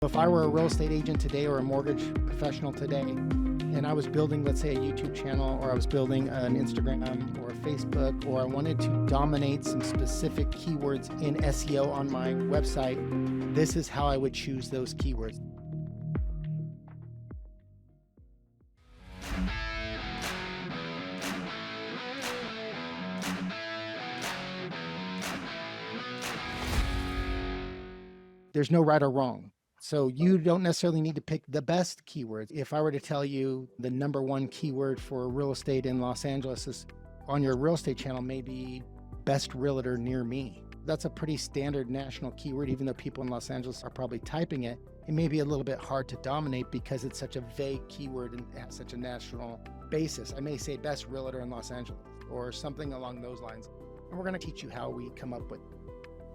If I were a real estate agent today or a mortgage professional today, and I was building, let's say, a YouTube channel, or I was building an Instagram or a Facebook, or I wanted to dominate some specific keywords in SEO on my website, this is how I would choose those keywords. There's no right or wrong. So you don't necessarily need to pick the best keywords. If I were to tell you the #1 keyword for real estate in Los Angeles is on your real estate channel, maybe best realtor near me. That's a pretty standard national keyword, even though people in Los Angeles are probably typing it. It may be a little bit hard to dominate because it's such a vague keyword and has such a national basis. I may say best realtor in Los Angeles or something along those lines. And we're going to teach you how we come up with.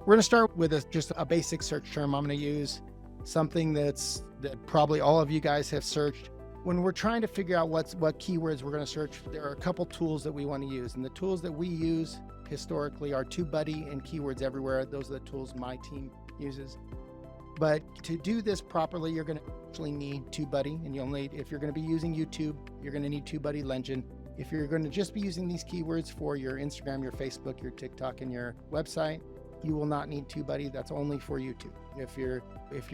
We're going to start with just a basic search term. I'm going to use something that probably all of you guys have searched. When we're trying to figure out what keywords we're going to search, there are a couple tools that we want to use. And the tools that we use historically are TubeBuddy and Keywords Everywhere. Those are the tools my team uses. But to do this properly, you're going to actually need TubeBuddy, and you'll need, if you're going to be using YouTube, you're going to need TubeBuddy Legend. If you're going to just be using these keywords for your Instagram, your Facebook, your TikTok, and your website, you will not need TubeBuddy. That's only for YouTube. If you're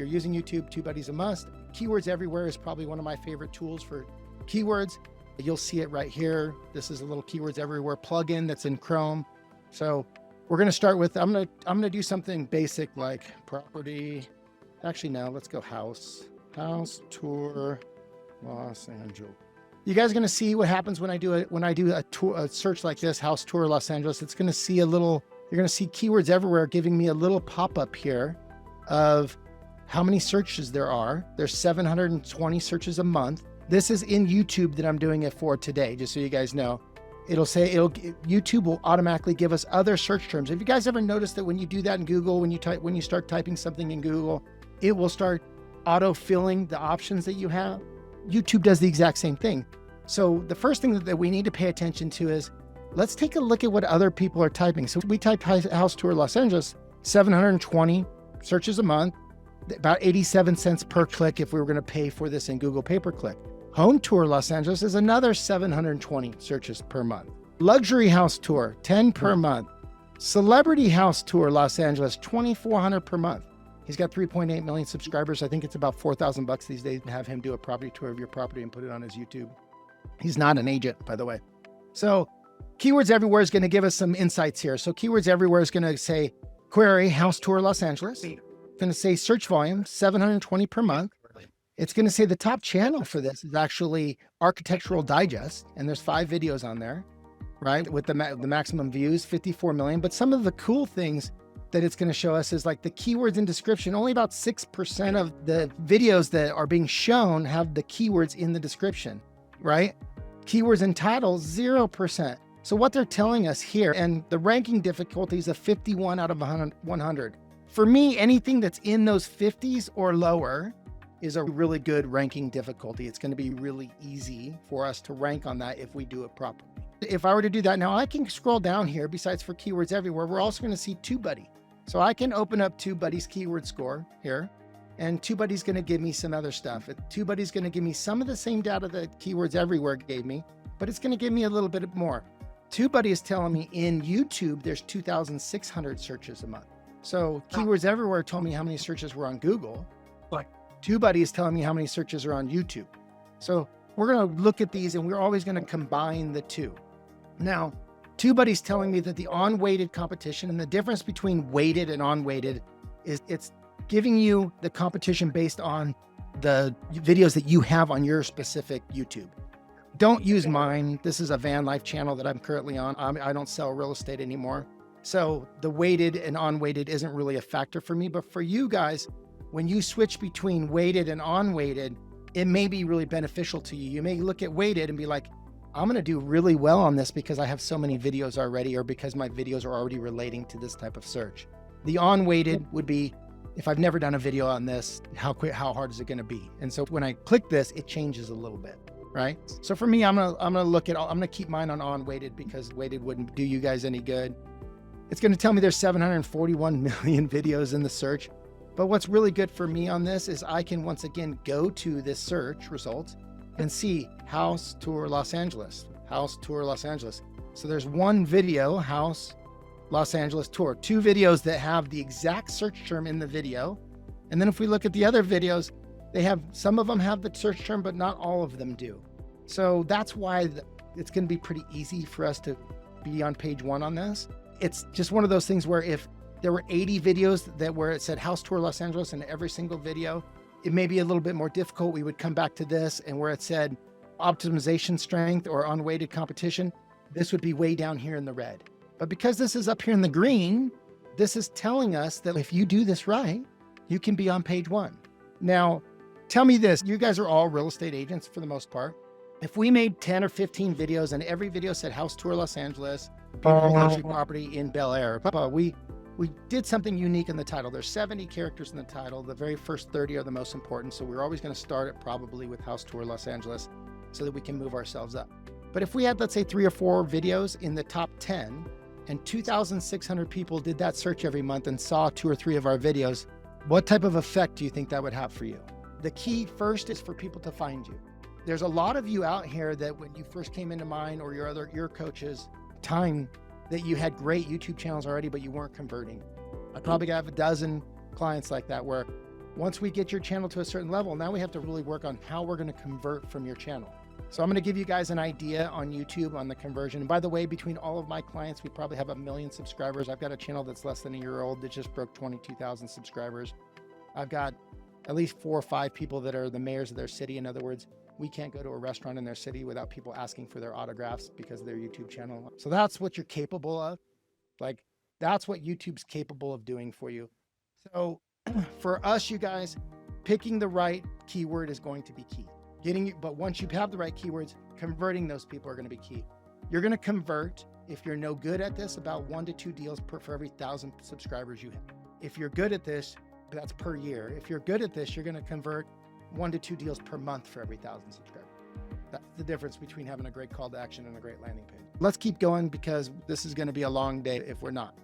using YouTube, TubeBuddy's a must. Keywords Everywhere is probably one of my favorite tools for keywords. You'll see it right here. This is a little Keywords Everywhere plugin that's in Chrome. So we're going to start with, I'm going to do something basic like property. Actually, no, let's go house tour Los Angeles. You guys are going to see what happens when I do a search like this, house tour Los Angeles. It's going to see you're going to see Keywords Everywhere giving me a little pop-up here of how many searches there are. There's 720 searches a month. This is in YouTube that I'm doing it for today, just so you guys know. YouTube will automatically give us other search terms. Have you guys ever noticed that when you do that in Google, when you start typing something in Google, it will start auto-filling the options that you have? YouTube does the exact same thing. So the first thing that we need to pay attention to is, let's take a look at what other people are typing. So we typed house tour Los Angeles, 720 searches a month, about 87 cents per click if we were going to pay for this in Google pay-per-click. Home tour Los Angeles is another 720 searches per month. Luxury house tour, 10 per month. Celebrity house tour Los Angeles, 2,400 per month. He's got 3.8 million subscribers. I think it's about $4,000 these days to have him do a property tour of your property and put it on his YouTube. He's not an agent, by the way. So Keywords Everywhere is going to give us some insights here. So Keywords Everywhere is going to say, query house tour Los Angeles. It's going to say search volume, 720 per month. It's going to say the top channel for this is actually Architectural Digest. And there's 5 videos on there, right? With the maximum views, 54 million. But some of the cool things that it's going to show us is like the keywords in description. Only about 6% of the videos that are being shown have the keywords in the description, right? Keywords and titles, 0%. So what they're telling us here, and the ranking difficulty is a 51 out of 100. For me, anything that's in those 50s or lower is a really good ranking difficulty. It's going to be really easy for us to rank on that if we do it properly. If I were to do that now, I can scroll down here. Besides for Keywords Everywhere, we're also going to see TubeBuddy. So I can open up TubeBuddy's keyword score here, and TubeBuddy's going to give me some other stuff. TubeBuddy's going to give me some of the same data that Keywords Everywhere gave me, but it's going to give me a little bit more. TubeBuddy is telling me in YouTube, there's 2,600 searches a month. So Keywords Everywhere told me how many searches were on Google, but TubeBuddy is telling me how many searches are on YouTube. So we're going to look at these and we're always going to combine the two. Now, TubeBuddy's telling me that the on-weighted competition, and the difference between weighted and on-weighted is it's giving you the competition based on the videos that you have on your specific YouTube. Don't use mine. This is a van life channel that I'm currently on. I don't sell real estate anymore. So the weighted and unweighted isn't really a factor for me, but for you guys, when you switch between weighted and unweighted, it may be really beneficial to you. You may look at weighted and be like, I'm going to do really well on this because I have so many videos already, or because my videos are already relating to this type of search. The unweighted would be, if I've never done a video on this, how hard is it going to be? And so when I click this, it changes a little bit, right? So for me, I'm going to keep mine on unweighted because weighted wouldn't do you guys any good. It's going to tell me there's 741 million videos in the search. But what's really good for me on this is I can once again go to this search results and see house tour Los Angeles, house tour Los Angeles. So there's one video, house Los Angeles tour, 2 videos that have the exact search term in the video. And then if we look at the other videos, they have, some of them have the search term, but not all of them do. So that's why it's going to be pretty easy for us to be on page 1 on this. It's just one of those things where if there were 80 videos that where it said house tour Los Angeles in every single video, it may be a little bit more difficult. We would come back to this, and where it said optimization strength or unweighted competition, this would be way down here in the red. But because this is up here in the green, this is telling us that if you do this right, you can be on page 1. Now, tell me this, you guys are all real estate agents for the most part. If we made 10 or 15 videos and every video said house tour Los Angeles, luxury property in Bel Air, we did something unique in the title. There's 70 characters in the title. The very first 30 are the most important. So we're always going to start it probably with house tour Los Angeles so that we can move ourselves up. But if we had, let's say 3 or 4 videos in the top 10 and 2,600 people did that search every month and saw 2 or 3 of our videos, what type of effect do you think that would have for you? The key first is for people to find you. There's a lot of you out here that when you first came into mine or your coach's time, that you had great YouTube channels already, but you weren't converting. I probably have a dozen clients like that, where once we get your channel to a certain level, now we have to really work on how we're going to convert from your channel. So I'm going to give you guys an idea on YouTube on the conversion. And by the way, between all of my clients, we probably have 1 million subscribers. I've got a channel that's less than a year old that just broke 22,000 subscribers. I've got at least 4 or 5 people that are the mayors of their city. In other words, we can't go to a restaurant in their city without people asking for their autographs because of their YouTube channel. So that's what you're capable of. Like, that's what YouTube's capable of doing for you. So for us, you guys, picking the right keyword is going to be key. But once you have the right keywords, converting those people are going to be key. You're going to convert, if you're no good at this, about 1 to 2 deals for every 1,000 subscribers you have. If you're good at this, that's per year. If you're good at this, you're going to convert 1 to 2 deals per month for every 1,000 subscribers. That's the difference between having a great call to action and a great landing page. Let's keep going because this is going to be a long day if we're not.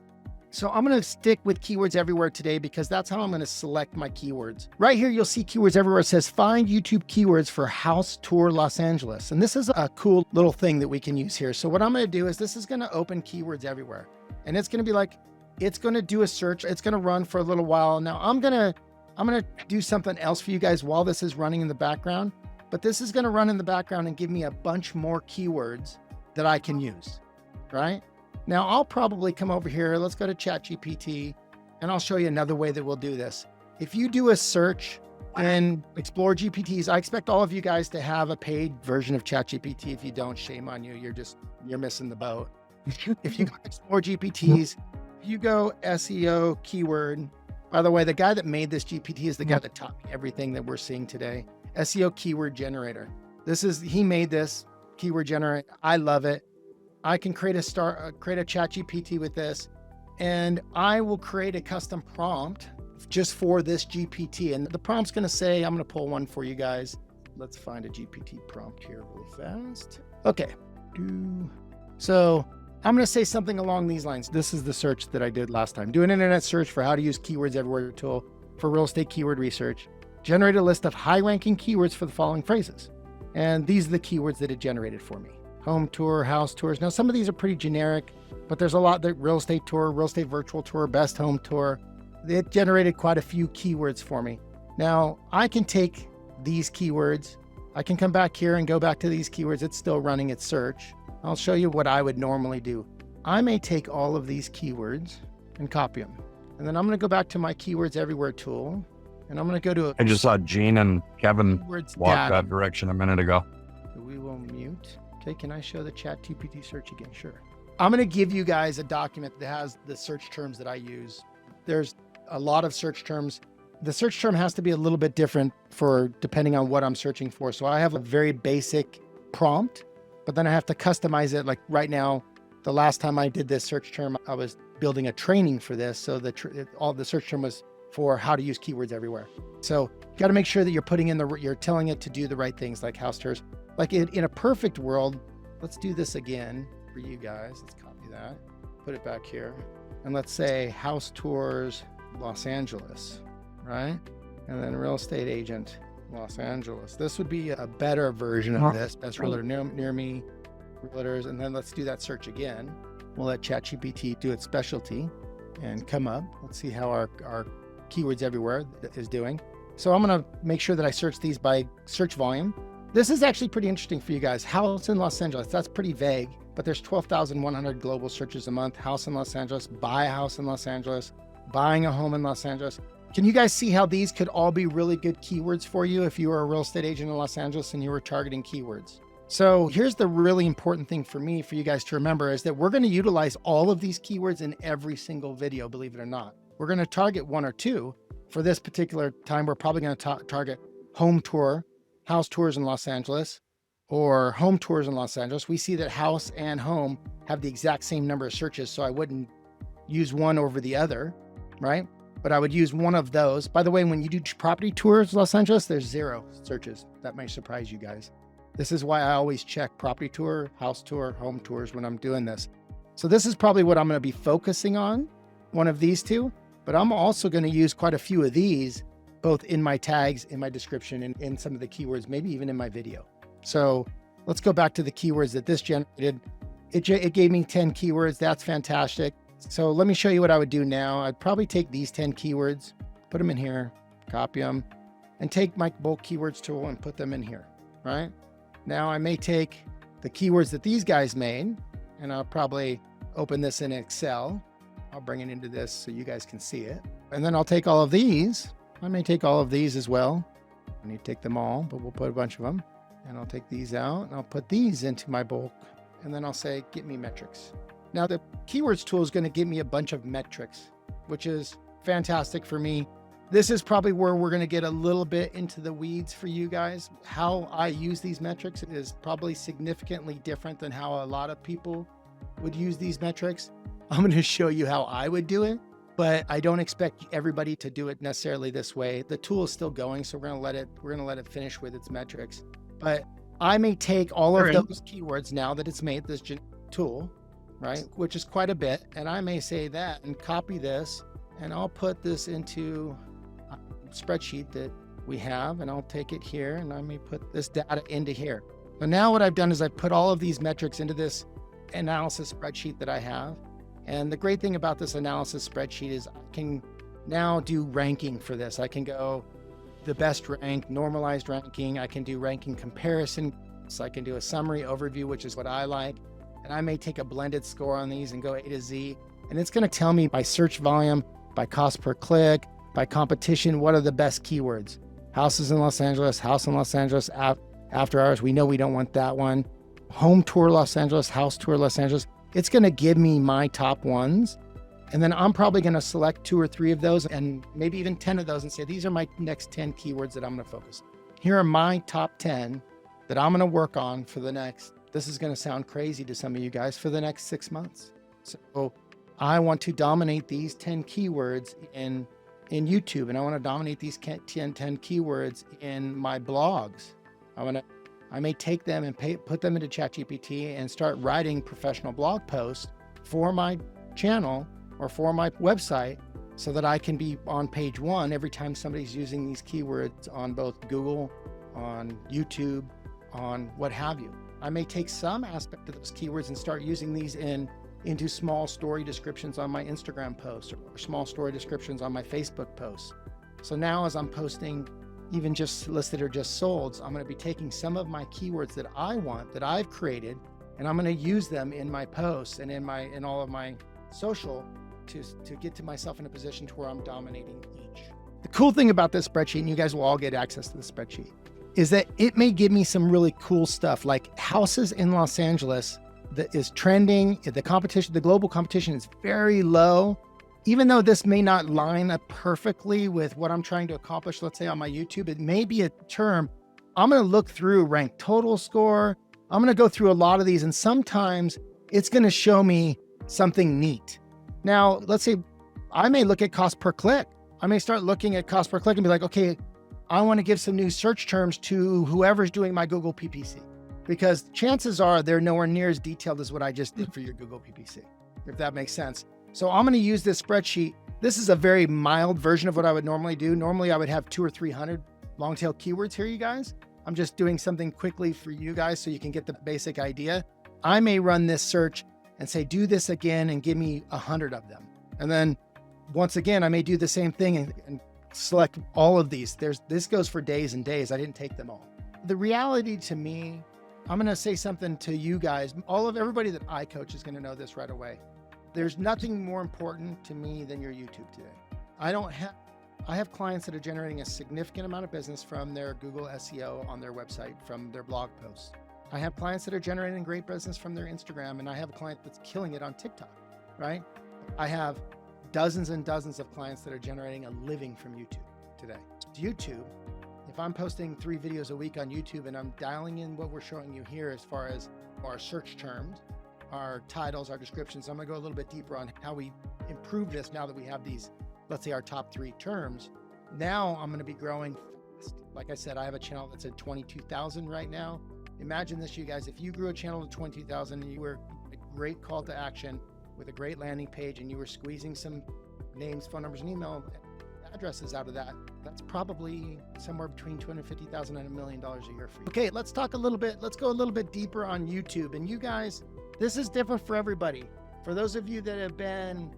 So I'm going to stick with Keywords Everywhere today because that's how I'm going to select my keywords. Right here, you'll see Keywords Everywhere. It says, find YouTube keywords for house tour Los Angeles. And this is a cool little thing that we can use here. So what I'm going to do is this is going to open Keywords Everywhere. And it's going to be like, it's going to do a search. It's going to run for a little while. Now I'm going to do something else for you guys while this is running in the background. But this is going to run in the background and give me a bunch more keywords that I can use, right? Now, I'll probably come over here. Let's go to ChatGPT, and I'll show you another way that we'll do this. If you do a search and explore GPTs, I expect all of you guys to have a paid version of ChatGPT. If you don't, shame on you. You're missing the boat. If you go explore GPTs, if you go SEO keyword, by the way, the guy that made this GPT is the guy that taught me everything that we're seeing today. SEO keyword generator. He made this keyword generator. I love it. I can create a chat GPT with this, and I will create a custom prompt just for this GPT. And the prompt's going to say, I'm going to pull one for you guys. Let's find a GPT prompt here really fast. Okay. So I'm going to say something along these lines. This is the search that I did last time. Do an internet search for how to use Keywords Everywhere tool for real estate keyword research. Generate a list of high ranking keywords for the following phrases. And these are the keywords that it generated for me. Home tour, house tours. Now, some of these are pretty generic, but there's a lot that real estate tour, real estate virtual tour, best home tour. It generated quite a few keywords for me. Now, I can take these keywords. I can come back here and go back to these keywords. It's still running its search. I'll show you what I would normally do. I may take all of these keywords and copy them. And then I'm going to go back to my Keywords Everywhere tool. And I'm going to go to I just saw Gene and Kevin walk data. that direction a minute ago. We will mute. Okay, can I show the ChatGPT search again? Sure. I'm going to give you guys a document that has the search terms that I use. There's a lot of search terms. The search term has to be a little bit different for depending on what I'm searching for. So I have a very basic prompt, but then I have to customize it. Like right now, the last time I did this search term, I was building a training for this. So all the search term was for how to use keywords everywhere. So you got to make sure that you're putting in you're telling it to do the right things, like house tours. Like in a perfect world, let's do this again for you guys. Let's copy that, put it back here. And let's say house tours, Los Angeles, right? And then real estate agent, Los Angeles. This would be a better version of this. Best realtor near me, realtors. And then let's do that search again. We'll let ChatGPT do its specialty and come up. Let's see how our Keywords Everywhere is doing. So I'm gonna make sure that I search these by search volume. This is actually pretty interesting for you guys. House in Los Angeles, that's pretty vague, but there's 12,100 global searches a month. House in Los Angeles, buy a house in Los Angeles, buying a home in Los Angeles. Can you guys see how these could all be really good keywords for you if you were a real estate agent in Los Angeles and you were targeting keywords? So here's the really important thing for me, for you guys to remember, is that we're gonna utilize all of these keywords in every single video, believe it or not. We're gonna target one or two. For this particular time, we're probably gonna target home tour, house tours in Los Angeles, or home tours in Los Angeles. We see that house and home have the exact same number of searches, so I wouldn't use one over the other, right? But I would use one of those. By the way, when you do property tours Los Angeles, there's 0 searches. That may surprise you guys. This is why I always check property tour, house tour, home tours when I'm doing this. So this is probably what I'm gonna be focusing on, one of these two, but I'm also gonna use quite a few of these, both in my tags, in my description, and in some of the keywords, maybe even in my video. So let's go back to the keywords that this generated. It gave me 10 keywords, that's fantastic. So let me show you what I would do now. I'd probably take these 10 keywords, put them in here, copy them, and take my bulk keywords tool and put them in here, right? Now I may take the keywords that these guys made, and I'll probably open this in Excel. I'll bring it into this so you guys can see it. And then I'll take all of these. I may take all of these as well. I need to take them all, but we'll put a bunch of them. And I'll take these out and I'll put these into my bulk. And then I'll say, get me metrics. Now the keywords tool is going to give me a bunch of metrics, which is fantastic for me. This is probably where we're going to get a little bit into the weeds for you guys. How I use these metrics is probably significantly different than how a lot of people would use these metrics. I'm going to show you how I would do it, but I don't expect everybody to do it necessarily this way. The tool is still going, so we're going to let it finish with its metrics. But I may take all of those keywords now that it's made this tool, right, which is quite a bit, and I may say that and copy this, and I'll put this into a spreadsheet that we have, and I'll take it here, and I may put this data into here. So now what I've done is I've put all of these metrics into this analysis spreadsheet that I have. And the great thing about this analysis spreadsheet is I can now do ranking for this. I can go the best rank, normalized ranking. I can do ranking comparison. So I can do a summary overview, which is what I like. And I may take a blended score on these and go A to Z. And it's going to tell me by search volume, by cost per click, by competition, what are the best keywords. Houses in Los Angeles, house in Los Angeles, after hours. We know we don't want that one. Home tour Los Angeles, house tour Los Angeles. It's going to give me my top ones. And then I'm probably going to select 2 or 3 of those and maybe even 10 of those and say, these are my next 10 keywords that I'm going to focus on. Here are my top 10 that I'm going to work on for the next, this is going to sound crazy to some of you guys, for the next 6 months. So I want to dominate these 10 keywords in YouTube, and I want to dominate these 10 keywords in my blogs. I may take them and put them into ChatGPT and start writing professional blog posts for my channel or for my website so that I can be on page 1 every time somebody's using these keywords on both Google, on YouTube, on what have you. I may take some aspect of those keywords and start using these into small story descriptions on my Instagram posts or small story descriptions on my Facebook posts. So now as I'm posting even just listed or just sold, I'm going to be taking some of my keywords that I want, that I've created, and I'm going to use them in my posts and in all of my social to get to myself in a position to where I'm dominating each. The cool thing about this spreadsheet, and you guys will all get access to the spreadsheet, is that it may give me some really cool stuff like houses in Los Angeles that is trending. The competition, the global competition is very low. Even though this may not line up perfectly with what I'm trying to accomplish, let's say on my YouTube, it may be a term. I'm going to look through rank total score. I'm going to go through a lot of these, and sometimes it's going to show me something neat. Now, let's say I may look at cost per click. I may start looking at cost per click and be like, okay, I want to give some new search terms to whoever's doing my Google PPC, because chances are they're nowhere near as detailed as what I just did for your Google PPC, if that makes sense. So I'm going to use this spreadsheet This is a very mild version of what I would normally do. Normally I would have 200 or 300 long tail keywords here, you guys. I'm just doing something quickly for you guys so you can get the basic idea. I may run this search and say, do this again and give me 100 of them. And then once again, I may do the same thing and select all of these. This goes for days and days. I didn't take them all. The reality to me, I'm going to say something to you guys. Everybody that I coach is going to know this right away. There's nothing more important to me than your YouTube today. I have clients that are generating a significant amount of business from their Google SEO on their website, from their blog posts. I have clients that are generating great business from their Instagram, and I have a client that's killing it on TikTok, right? I have dozens and dozens of clients that are generating a living from YouTube today. YouTube, if I'm posting 3 videos a week on YouTube and I'm dialing in what we're showing you here as far as our search terms, our titles, our descriptions, I'm gonna go a little bit deeper on how we improve this now that we have these, let's say our top 3 terms. Now I'm gonna be growing fast. Like I said, I have a channel that's at 22,000 right now. Imagine this, you guys, if you grew a channel to 22,000 and you were a great call to action with a great landing page and you were squeezing some names, phone numbers, and email addresses out of that, that's probably somewhere between 250,000 and $1 million a year for you. Okay, let's go a little bit deeper on YouTube. And you guys, this is different for everybody. For those of you that have been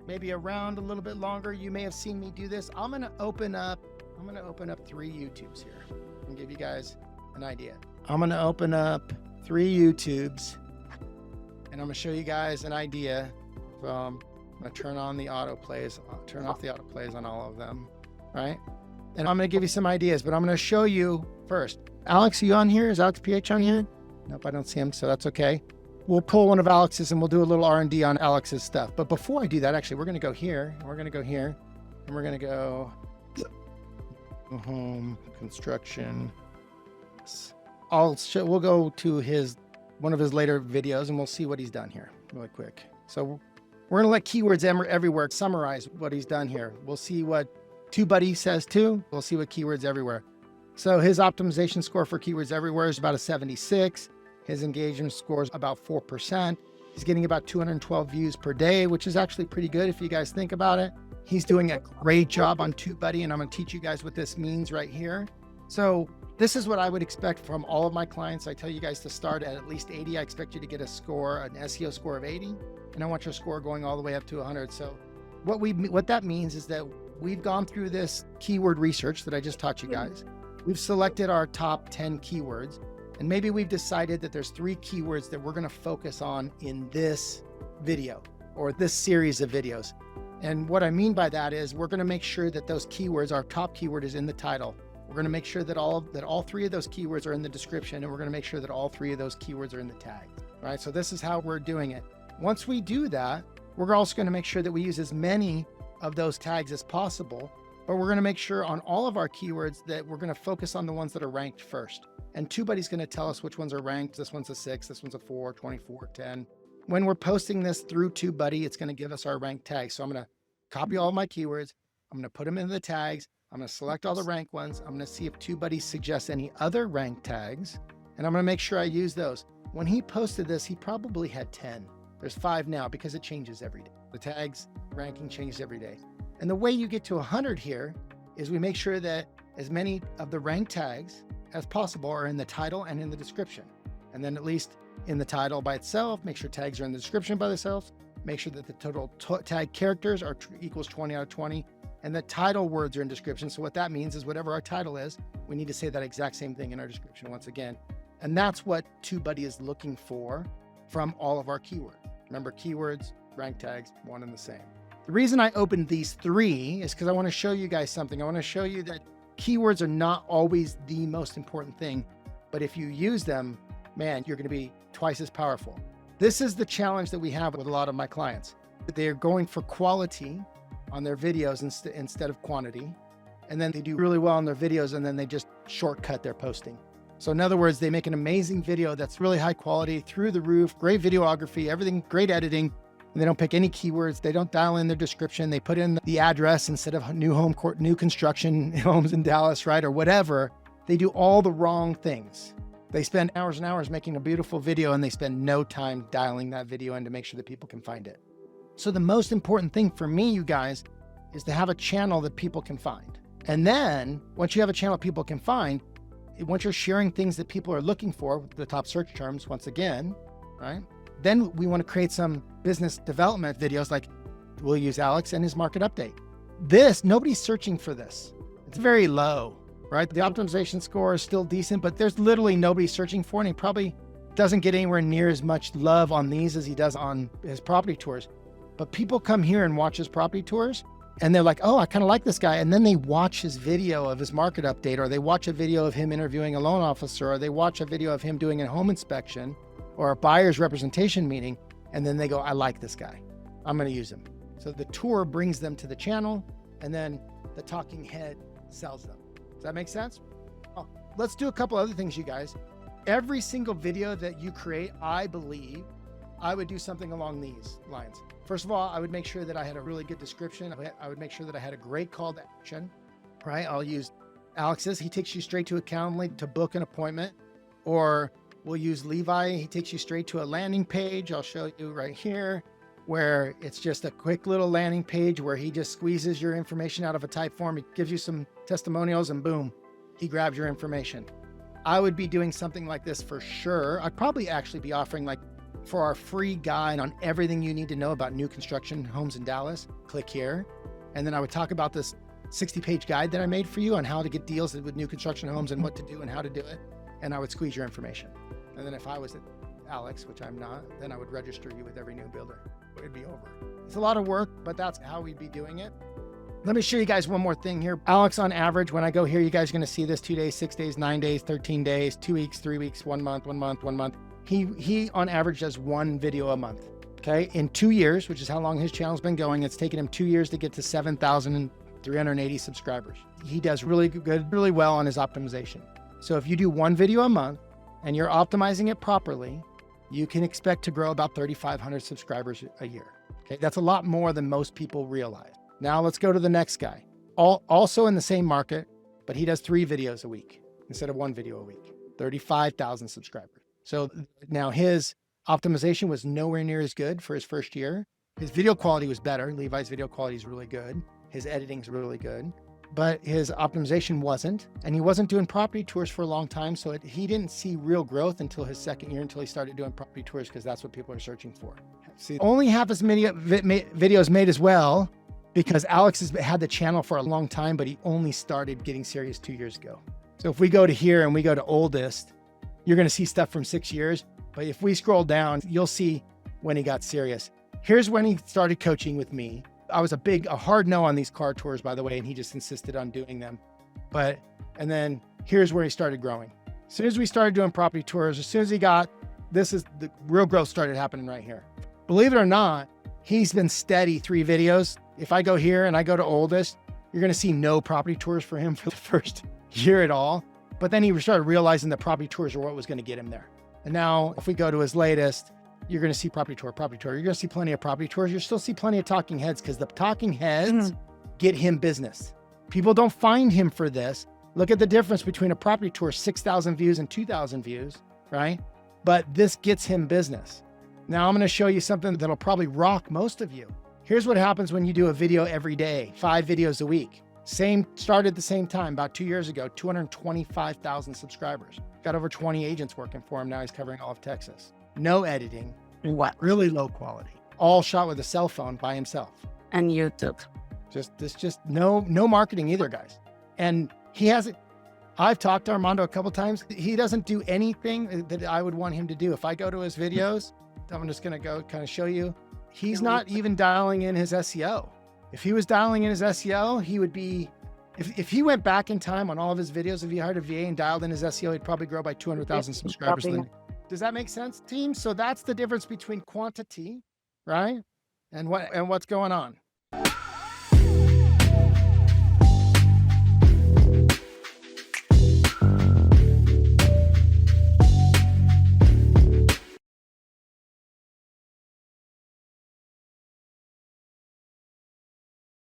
maybe around a little bit longer, you may have seen me do this. I'm gonna open up 3 YouTubes here and give you guys an idea. I'm gonna open up 3 YouTubes and I'm gonna show you guys an idea. I'm gonna turn on the autoplays, turn off the autoplays on all of them, right? And I'm gonna give you some ideas, but I'm gonna show you first. Alex, are you on here? Is Alex PH on here? Nope, I don't see him, so that's okay. We'll pull one of Alex's and we'll do a little R&D on Alex's stuff. But before I do that, actually, we're gonna go here, and we're gonna go here, and we're gonna go home, construction. We'll go to one of his later videos and we'll see what he's done here really quick. So we're gonna let Keywords Everywhere summarize what he's done here. We'll see what TubeBuddy says too. We'll see what Keywords Everywhere. So his optimization score for Keywords Everywhere is about a 76. His engagement score is about 4%. He's getting about 212 views per day, which is actually pretty good if you guys think about it. He's doing a great job on TubeBuddy, and I'm gonna teach you guys what this means right here. So this is what I would expect from all of my clients. I tell you guys to start at least 80. I expect you to get an SEO score of 80, and I want your score going all the way up to 100. So what that means is that we've gone through this keyword research that I just taught you guys. We've selected our top 10 keywords, and maybe we've decided that there's 3 keywords that we're gonna focus on in this video or this series of videos. And what I mean by that is we're gonna make sure that those keywords, our top keyword is in the title. We're gonna make sure that all 3 of those keywords are in the description, and we're gonna make sure that all 3 of those keywords are in the tag, right? So this is how we're doing it. Once we do that, we're also gonna make sure that we use as many of those tags as possible, but we're gonna make sure on all of our keywords that we're gonna focus on the ones that are ranked first. And TubeBuddy's gonna tell us which ones are ranked. This one's a 6, this one's a 4, 24, 10. When we're posting this through TubeBuddy, it's gonna give us our ranked tags. So I'm gonna copy all of my keywords. I'm gonna put them into the tags. I'm gonna select all the ranked ones. I'm gonna see if TubeBuddy suggests any other ranked tags, and I'm gonna make sure I use those. When he posted this, he probably had 10. There's 5 now because it changes every day. The tags ranking changes every day. And the way you get to 100 here is we make sure that as many of the ranked tags as possible are in the title and in the description. And then at least in the title by itself, make sure tags are in the description by themselves, make sure that the total tag characters are equals 20 out of 20, and the title words are in description. So what that means is whatever our title is, we need to say that exact same thing in our description once again. And that's what TubeBuddy is looking for from all of our keywords. Remember, keywords, rank tags, one and the same. The reason I opened these 3 is because I want to show you guys something. I want to show you that keywords are not always the most important thing, but if you use them, man, you're going to be twice as powerful. This is the challenge that we have with a lot of my clients. They're going for quality on their videos instead of quantity. And then they do really well on their videos, and then they just shortcut their posting. So in other words, they make an amazing video that's really high quality, through the roof, great videography, everything, great editing. And they don't pick any keywords. They don't dial in their description. They put in the address instead of new construction homes in Dallas, right? Or whatever. They do all the wrong things. They spend hours and hours making a beautiful video, and they spend no time dialing that video in to make sure that people can find it. So the most important thing for me, you guys, is to have a channel that people can find. And then once you have a channel people can find, once you're sharing things that people are looking for, the top search terms, once again, right? Then we want to create some business development videos, like we'll use Alex and his market update. This, nobody's searching for this. It's very low, right? The optimization score is still decent, but there's literally nobody searching for it. And he probably doesn't get anywhere near as much love on these as he does on his property tours. But people come here and watch his property tours and they're like, oh, I kind of like this guy. And then they watch his video of his market update, or they watch a video of him interviewing a loan officer, or they watch a video of him doing a home inspection or a buyer's representation meeting. And then they go, I like this guy. I'm going to use him. So the tour brings them to the channel, and then the talking head sells them. Does that make sense? Oh, let's do a couple other things, you guys. Every single video that you create, I believe, I would do something along these lines. First of all, I would make sure that I had a really good description. I would make sure that I had a great call to action, right? I'll use Alex's. He takes you straight to a Calendly to book an appointment. Or we'll use Levi. He takes you straight to a landing page. I'll show you right here, where it's just a quick little landing page where he just squeezes your information out of a type form. He gives you some testimonials and boom, he grabs your information. I would be doing something like this for sure. I'd probably actually be offering, like, for our free guide on everything you need to know about new construction homes in Dallas, click here. And then I would talk about this 60-page guide that I made for you on how to get deals with new construction homes and what to do and how to do it. And I would squeeze your information. And then if I was at Alex, which I'm not, then I would register you with every new builder. It'd be over. It's a lot of work, but that's how we'd be doing it. Let me show you guys one more thing here. Alex, on average, when I go here, you guys are going to see this 2 days, 6 days, 9 days, 13 days, 2 weeks, 3 weeks, 1 month, 1 month, 1 month. He on average does 1 video a month. Okay. In 2 years, which is how long his channel's been going, it's taken him 2 years to get to 7,380 subscribers. He does really good, really well on his optimization. So if you do 1 video a month and you're optimizing it properly, you can expect to grow about 3,500 subscribers a year. Okay. That's a lot more than most people realize. Now let's go to the next guy. Also in the same market, but he does 3 videos a week instead of 1 video a week, 35,000 subscribers. So now his optimization was nowhere near as good for his first year. His video quality was better. Levi's video quality is really good. His editing's really good, but his optimization wasn't, and he wasn't doing property tours for a long time. So he didn't see real growth until his second year, until he started doing property tours, because that's what people are searching for. See, only half as many videos made as well, because Alex has had the channel for a long time, but he only started getting serious 2 years ago. So if we go to here and we go to oldest, you're going to see stuff from 6 years. But if we scroll down, you'll see when he got serious. Here's when he started coaching with me. I was a hard no on these car tours, by the way, and he just insisted on doing them. And then here's where he started growing. As soon as we started doing property tours, as soon as this is the real growth started happening right here. Believe it or not, he's been steady 3 videos. If I go here and I go to oldest, you're going to see no property tours for him for the first year at all. But then he started realizing that property tours are what was going to get him there. And now if we go to his latest, you're going to see property tour. You're going to see plenty of property tours. You'll still see plenty of talking heads, because the talking heads get him business. People don't find him for this. Look at the difference between a property tour, 6,000 views and 2,000 views, right? But this gets him business. Now I'm going to show you something that'll probably rock most of you. Here's what happens when you do a video every day, 5 videos a week. Started at the same time, about 2 years ago, 225,000 subscribers. Got over 20 agents working for him. Now he's covering all of Texas. No editing. What? Really low quality. All shot with a cell phone by himself. And YouTube. Just no marketing either, guys. And he hasn't, I've talked to Armando a couple times. He doesn't do anything that I would want him to do. If I go to his videos, I'm just going to go kind of show you. He's not even dialing in his SEO. If he was dialing in his SEO, he would be, if he went back in time on all of his videos, if he hired a VA and dialed in his SEO, he'd probably grow by 200,000 subscribers. Does that make sense, team? So that's the difference between quantity, right? And what's going on.